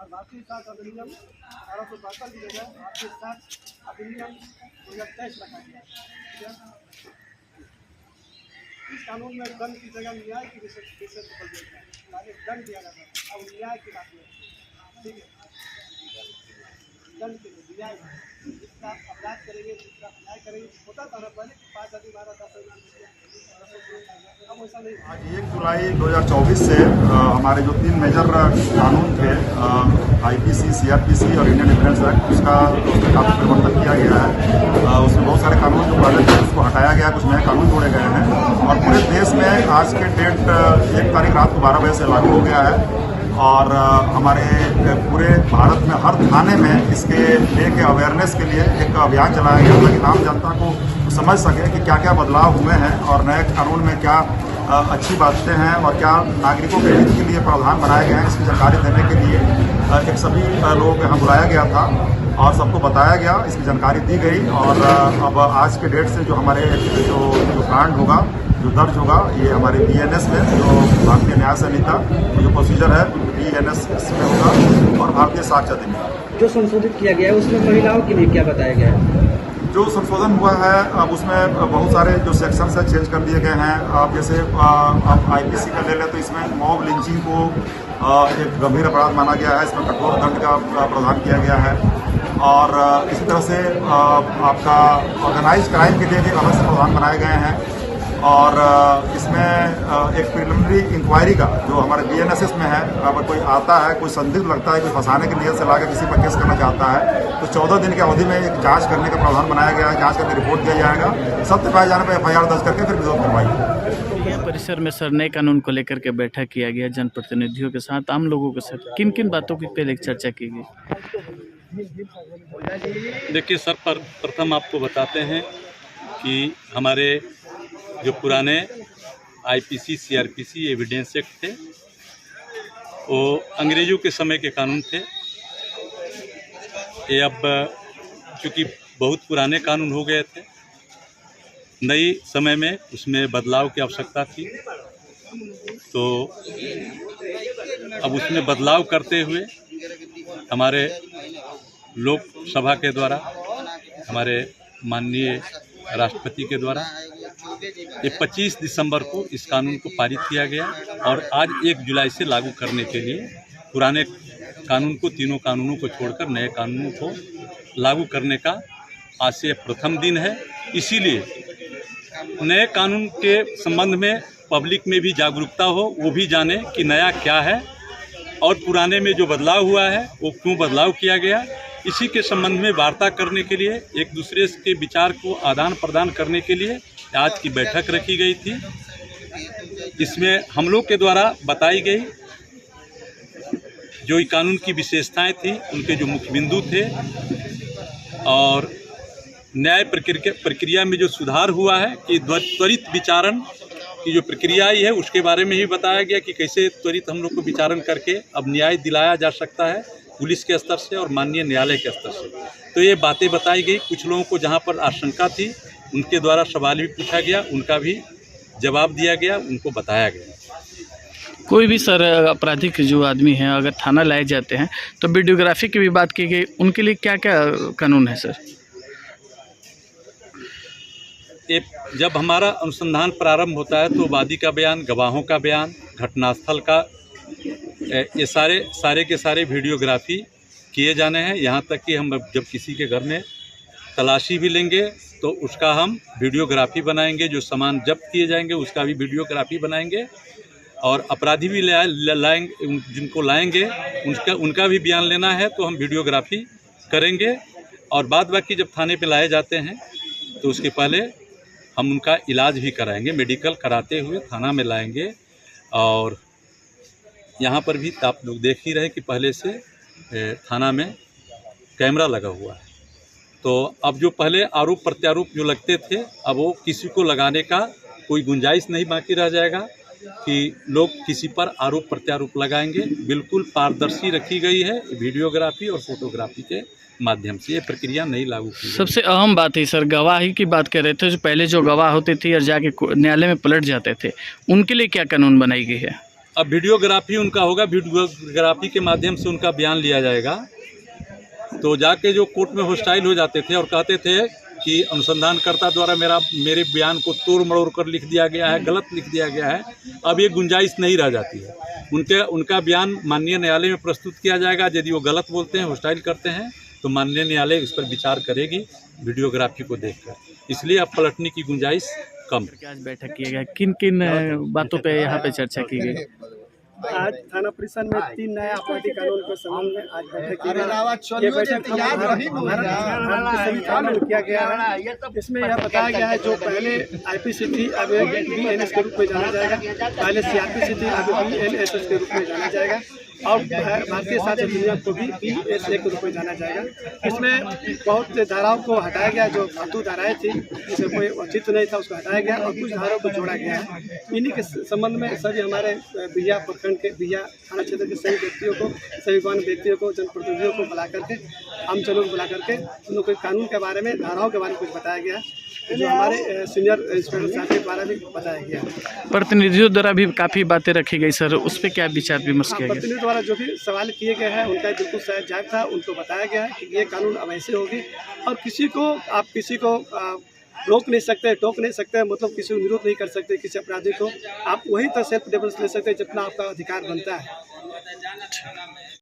और भारतीय साक्ष अधिनियम 1872 की जगह भारतीय साक्ष अधिनियम 2023 रखा गया है। इस कानून में दंड की जगह न्याय की विशेष पकड़ दिया गया है। पहले दंड दिया जाता था, अब न्याय की बात है। ठीक है, दंड के लिए न्याय, जिसका अपराध करेंगे, जिसका न्याय करेंगे। होता था ना पहले 5 आदमी मारा था, अब ऐसा नहीं। आज 1 जुलाई 2024 से हमारे जो 3 मेजर कानून थे, आईपीसी, सीआरपीसी और इंडियन डिफेंस एक्ट, उसका काफ़ी परिवर्तन किया गया है। उसमें बहुत सारे कानून जो पहले थे उसको हटाया गया, कुछ नए कानून जोड़े गए हैं और पूरे देश में आज के डेट 1 तारीख रात को 12 बजे से लागू हो गया है। और हमारे पूरे भारत में हर थाने में इसके लेके अवेयरनेस के लिए एक अभियान चलाया गया ताकि आम जनता को समझ सके कि क्या क्या बदलाव हुए हैं और नए कानून में क्या अच्छी बातें हैं और क्या नागरिकों के हित के लिए प्रावधान बनाए गए हैं। इसकी जानकारी देने के लिए एक सभी लोगों को यहाँ बुलाया गया था और सबको बताया गया, इसकी जानकारी दी गई। और अब आज के डेट से जो हमारे जो कांड होगा, जो दर्ज होगा, ये हमारे बीएनएस में, जो भारतीय न्याय संहिता जो प्रोसीजर है बीएनएस में होगा और भारतीय साक्ष्य अधिनियम जो संशोधित किया गया है उसमें महिलाओं के लिए क्या बताया गया है? जो संशोधन हुआ है अब उसमें बहुत सारे जो सेक्शन है चेंज कर दिए गए हैं। अब जैसे आप आईपीसी का ले लें तो इसमें मॉब लिंचिंग को एक गंभीर अपराध माना गया है, इसमें कठोर दंड का प्रावधान किया गया है। और इसी तरह से आपका ऑर्गेनाइज क्राइम के लिए भी अलग से प्रावधान बनाए गए हैं। और इसमें एक प्रिलिमिनरी इंक्वायरी का जो हमारे बीएनएसएस में है, अगर कोई आता है, कोई संदिग्ध लगता है, कोई फंसाने की नीयत से लाकर किसी पर केस करना चाहता है, तो 14 दिन की अवधि में एक जांच करने का प्रावधान बनाया गया है। जांच करके रिपोर्ट दिया जाएगा, सत्य पाए जाने पर एफआईआर दर्ज करके फिर विरोध करवाई। परिसर में सर नए कानून को लेकर के बैठक किया गया जनप्रतिनिधियों के साथ, आम लोगों के साथ किन किन बातों की पहले चर्चा की गई? देखिए सर, प्रथम आपको बताते हैं कि हमारे जो पुराने आईपीसी, सीआरपीसी, एविडेंस एक्ट थे, वो अंग्रेजों के समय के कानून थे। ये अब चूँकि बहुत पुराने कानून हो गए थे, नई समय में उसमें बदलाव की आवश्यकता थी। तो अब उसमें बदलाव करते हुए हमारे लोकसभा के द्वारा, हमारे माननीय राष्ट्रपति के द्वारा ये 25 दिसंबर को इस कानून को पारित किया गया और आज 1 जुलाई से लागू करने के लिए पुराने कानून को, तीनों कानूनों को छोड़कर नए कानूनों को लागू करने का आज से प्रथम दिन है। इसीलिए नए कानून के संबंध में पब्लिक में भी जागरूकता हो, वो भी जाने कि नया क्या है और पुराने में जो बदलाव हुआ है वो क्यों बदलाव किया गया। इसी के संबंध में वार्ता करने के लिए, एक दूसरे के विचार को आदान प्रदान करने के लिए आज की बैठक रखी गई थी। इसमें हम लोग के द्वारा बताई गई जो कानून की विशेषताएं थी, उनके जो मुख्य बिंदु थे और न्याय प्रक्रिया में जो सुधार हुआ है कि त्वरित विचारण की जो प्रक्रिया आई है उसके बारे में ही बताया गया कि कैसे त्वरित हम लोग को विचारण करके अब न्याय दिलाया जा सकता है पुलिस के स्तर से और माननीय न्यायालय के स्तर से। तो ये बातें बताई गई। कुछ लोगों को जहाँ पर आशंका थी उनके द्वारा सवाल भी पूछा गया, उनका भी जवाब दिया गया, उनको बताया गया। कोई भी सर आपराधिक जो आदमी हैं अगर थाना लाए जाते हैं तो वीडियोग्राफी की भी बात की गई, उनके लिए क्या क्या कानून है सर? जब हमारा अनुसंधान प्रारंभ होता है तो वादी का बयान, गवाहों का बयान, घटनास्थल का, ये सारे के सारे वीडियोग्राफी किए जाने हैं। यहाँ तक कि हम जब किसी के घर में तलाशी भी लेंगे तो उसका हम वीडियोग्राफी बनाएंगे, जो सामान जब्त किए जाएंगे उसका भी वीडियोग्राफी बनाएंगे और अपराधी भी लाएंगे, जिनको लाएंगे उनका भी बयान लेना है तो हम वीडियोग्राफी करेंगे। और बाद बाकी जब थाने पे लाए जाते हैं तो उसके पहले हम उनका इलाज भी कराएंगे, मेडिकल कराते हुए थाना में लाएंगे। और यहाँ पर भी आप लोग देख ही रहे कि पहले से थाना में कैमरा लगा हुआ है। तो अब जो पहले आरोप प्रत्यारोप जो लगते थे, अब वो किसी को लगाने का कोई गुंजाइश नहीं बाकी रह जाएगा कि लोग किसी पर आरोप प्रत्यारोप लगाएंगे। बिल्कुल पारदर्शी रखी गई है वीडियोग्राफी और फोटोग्राफी के माध्यम से। ये प्रक्रिया नहीं लागू की। सबसे अहम बात है सर, गवाही की बात कर रहे थे, जो पहले जो गवाह होते थे और जाके न्यायालय में पलट जाते थे, उनके लिए क्या कानून बनाई गई है? अब वीडियोग्राफी उनका होगा, वीडियोग्राफी के माध्यम से उनका बयान लिया जाएगा। तो जाके जो कोर्ट में होस्टाइल हो जाते थे और कहते थे कि अनुसंधानकर्ता द्वारा मेरे बयान को तोड़ मरोड़ कर लिख दिया गया है, गलत लिख दिया गया है, अब ये गुंजाइश नहीं रह जाती है। उनका बयान माननीय न्यायालय में प्रस्तुत किया जाएगा। यदि वो गलत बोलते हैं, होस्टाइल करते हैं, तो माननीय न्यायालय इस पर विचार करेगी वीडियोग्राफी को देखकर। इसलिए अब पलटने की गुंजाइश कम है। आज बैठक किया गया, किन किन बातों पे यहाँ पे चर्चा की गई? आज थाना परिसर में 3 नया आपराधिक कानून के संबंध में आज बैठक की गई। ये बैठक कानून किया गया है। इसमें यह बताया गया है जो पहले आईपीसी थी अब बीएनएस के रूप में जाना जाएगा, पहले सीआरपीसी थी अब बीएनएसएस के रूप में जाना जाएगा, और भारतीय साक्ष्य अधिनियम को भी BSA के रूप में जाना जाएगा। इसमें बहुत धाराओं को हटाया गया, जो फालतू धाराएं थी जिसमें कोई औचित्य नहीं था उसको हटाया गया और कुछ धाराओं को जोड़ा गया है। इन्हीं के संबंध में सभी हमारे बिया प्रखंड के बिया थाना क्षेत्र के सभी व्यक्तियों को, सभी गौण व्यक्तियों को, जनप्रतिनिधियों को बुला करके, आमजनों को बुला करके उन को कानून के बारे में, धाराओं के बारे में कुछ बताया गया, जो हमारे सीनियर इंस्पेक्टर साहब के द्वारा भी बताया गया। प्रतिनिधियों द्वारा भी काफ़ी बातें रखी गई सर, उस पर क्या विचार विमर्श किया गया? प्रतिनिधियों द्वारा जो भी सवाल किए गए हैं उनका बिल्कुल जायज़ था। उनको बताया गया है कि ये कानून अब ऐसे होगी और किसी को रोक नहीं सकते, टोक नहीं सकते, मतलब किसी को विरोध नहीं कर सकते। किसी अपराधी को आप वही तक सेल्फ डिफेंस ले सकते हैं जितना आपका अधिकार बनता है।